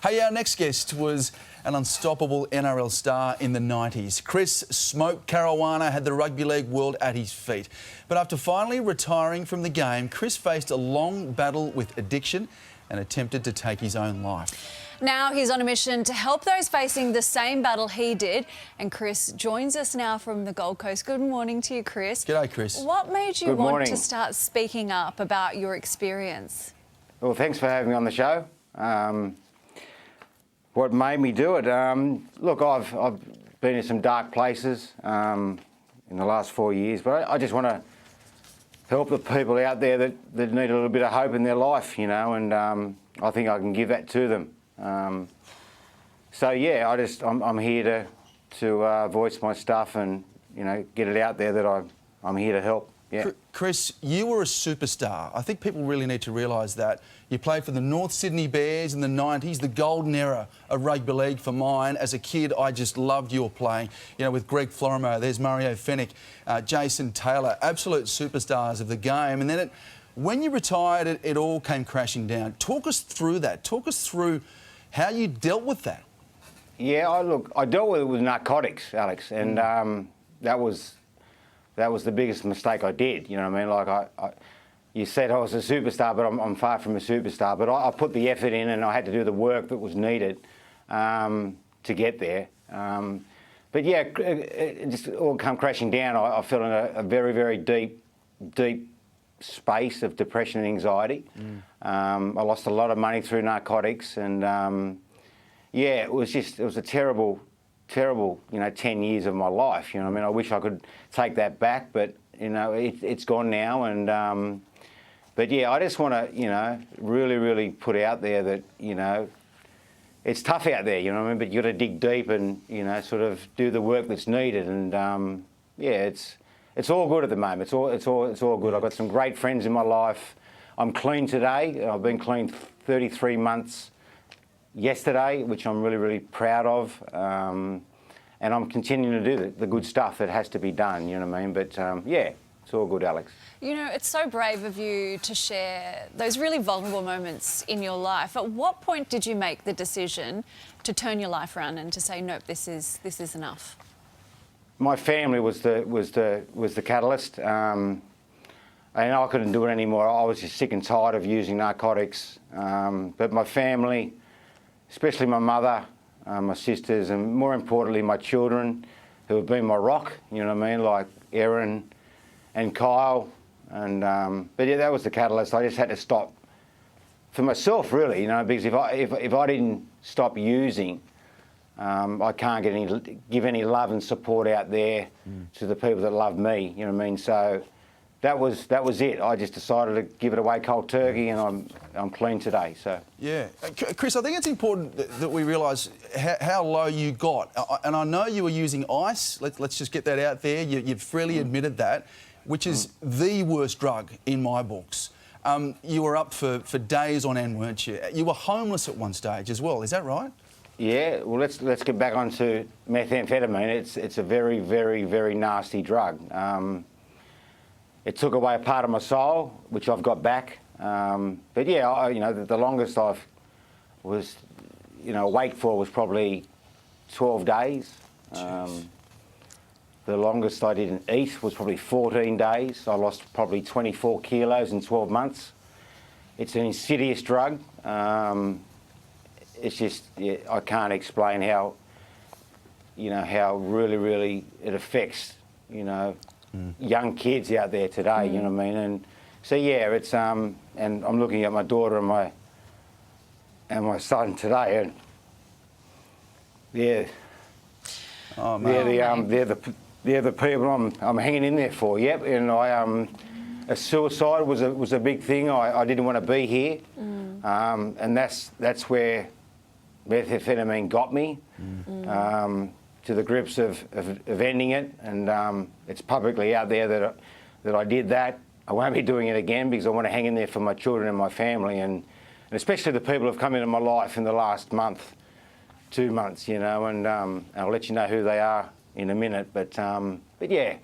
Hey, our next guest was an unstoppable NRL star in the 90s. Chris "Smoke" Caruana had the rugby league world at his feet. But after finally retiring from the game, Chris faced a long battle with addiction and attempted to take his own life. Now he's on a mission to help those facing the same battle he did. And Chris joins us now from the Gold Coast. Good morning to you, Chris. G'day, Chris. What made you want to start speaking up about your experience? Well, thanks for having me on the show. What made me do it? Look, I've been in some dark places in the last 4 years, but I just want to help the people out there that need a little bit of hope in their life, you know, and I think I can give that to them. So yeah, I'm here to voice my stuff and, you know, get it out there that I'm here to help. Yeah. Chris, you were a superstar. I think people really need to realise that. You played for the North Sydney Bears in the 90s, the golden era of rugby league for mine. As a kid, I just loved your playing. You know, with Greg Florimo, there's Mario Fennick, Jason Taylor, absolute superstars of the game. And then when you retired, it all came crashing down. Talk us through that. Talk us through how you dealt with that. Yeah, I dealt with it with narcotics, Alex, and that was the biggest mistake I did. You know what I mean? Like you said I was a superstar, but I'm far from a superstar. But I put the effort in, and I had to do the work that was needed to get there. But yeah, it just all come crashing down. I fell in a very, very deep space of depression and anxiety. I lost a lot of money through narcotics, and yeah, it was a terrible, you know, 10 years of my life. You know what I mean? I wish I could take that back, but, you know, it's gone now. And but yeah, I just want to, you know, really put out there that, you know, it's tough out there, you know what I mean? But you got to dig deep and, you know, sort of do the work that's needed. And yeah, it's all good at the moment. It's all good. I've got some great friends in my life. I'm clean today. I've been clean 33 months yesterday, which I'm really proud of. And I'm continuing to do the good stuff that has to be done, you know what I mean? But yeah, it's all good, Alex. You know, it's so brave of you to share those really vulnerable moments in your life. At what point did you make the decision to turn your life around and to say, nope, this is enough? My family was the catalyst, and I couldn't do it anymore. I was just sick and tired of using narcotics. But my family, especially my mother, my sisters, and more importantly, my children, who have been my rock, you know what I mean, like Erin and Karl. And but yeah, that was the catalyst. I just had to stop for myself, really, you know, because if I didn't stop using, I can't give any love and support out there to the people that love me, you know what I mean? So that was it. I just decided to give it away cold turkey, and I'm clean today. So yeah, Chris, I think it's important that we realise how low you got, and I know you were using ice. Let's just get that out there. You've freely admitted that, which is the worst drug in my books. You were up for days on end, weren't you? You were homeless at one stage as well. Is that right? Yeah. Well, let's get back onto methamphetamine. It's a very nasty drug. It took away a part of my soul, which I've got back. But yeah, you know, the longest I was, you know, awake for was probably 12 days. The longest I didn't eat was probably 14 days. I lost probably 24 kilos in 12 months. It's an insidious drug. It's just, yeah, I can't explain how, you know, how really it affects, you know, young kids out there today, you know what I mean? And so yeah, it's and I'm looking at my daughter and my son today, and yeah, they're the people I'm hanging in there for. Yep, and a suicide was a big thing. I didn't want to be here, and that's where methamphetamine got me. To the grips of ending it, and it's publicly out there that I did that. I won't be doing it again because I want to hang in there for my children and my family, and especially the people who have come into my life in the last month, 2 months, you know, and I'll let you know who they are in a minute. But yeah,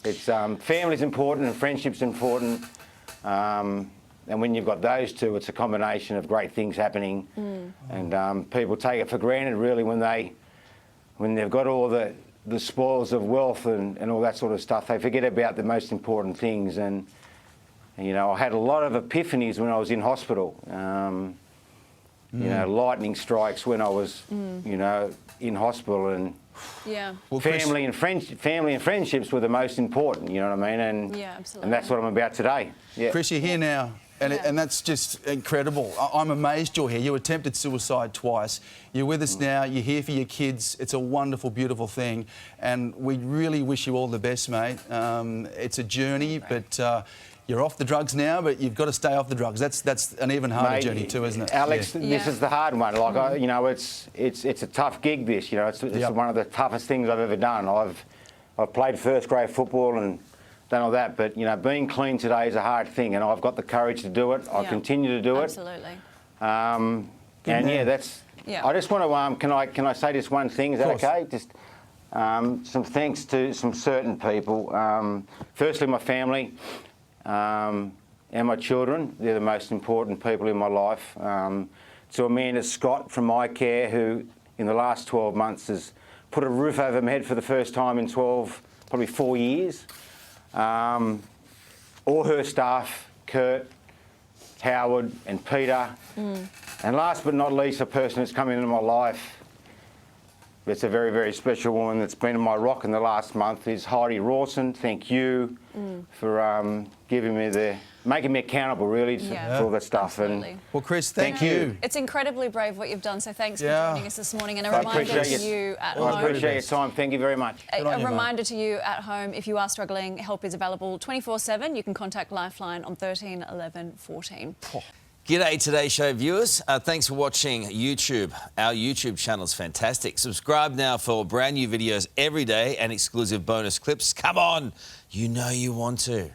it's family's important and friendship's important. when you've got those two, it's a combination of great things happening, and people take it for granted really when they've got all the spoils of wealth and all that sort of stuff. They forget about the most important things, and you know, I had a lot of epiphanies when I was in hospital. You know, lightning strikes when I was, you know, in hospital, and Yeah. Well, family and friendships were the most important. You know what I mean? And Yeah, absolutely. and that's what I'm about today. Yeah. Chris, you're here now, and, Yeah. and that's just incredible. I'm amazed you're here. You attempted suicide twice. You're with us now. You're here for your kids. It's a wonderful, beautiful thing, and we really wish you all the best, mate. It's a journey, but you're off the drugs now, but you've got to stay off the drugs. That's an even harder Mate, journey too, isn't it? Alex, Yeah. this is the hard one. Like, you know, it's a tough gig. This, you know, it's Yep. one of the toughest things I've ever done. I've played first grade football and done all that, but you know, being clean today is a hard thing, and I've got the courage to do it. I'll Yeah. continue to do it. Absolutely. And man. yeah, that's. Yeah. I just want to. Can I say just one thing? Is that course. okay? Just some thanks to some certain people. Firstly, my family. And my children, they're the most important people in my life. To Amanda Scott from iCare, who in the last 12 months has put a roof over my head for the first time in probably 4 years. All her staff, Kurt, Howard and Peter. And last but not least, a person that's come into my life that's a very, very special woman that's been my rock in the last month is Heidi Rawson. Thank you for making me accountable, really, for all that stuff. Absolutely. And Well, Chris, thank Thank you. you. It's incredibly brave what you've done, so thanks for Yeah. joining us this morning. And a I reminder appreciate to you. you at Well, I home. appreciate your time. Thank you very much. Good on A you, mate. reminder to you at home, if you are struggling, help is available 24/7. You can contact Lifeline on 13 11 14. G'day Today Show viewers. Thanks for watching YouTube. Our YouTube channel's fantastic. Subscribe now for brand new videos every day and exclusive bonus clips. Come on, you know you want to.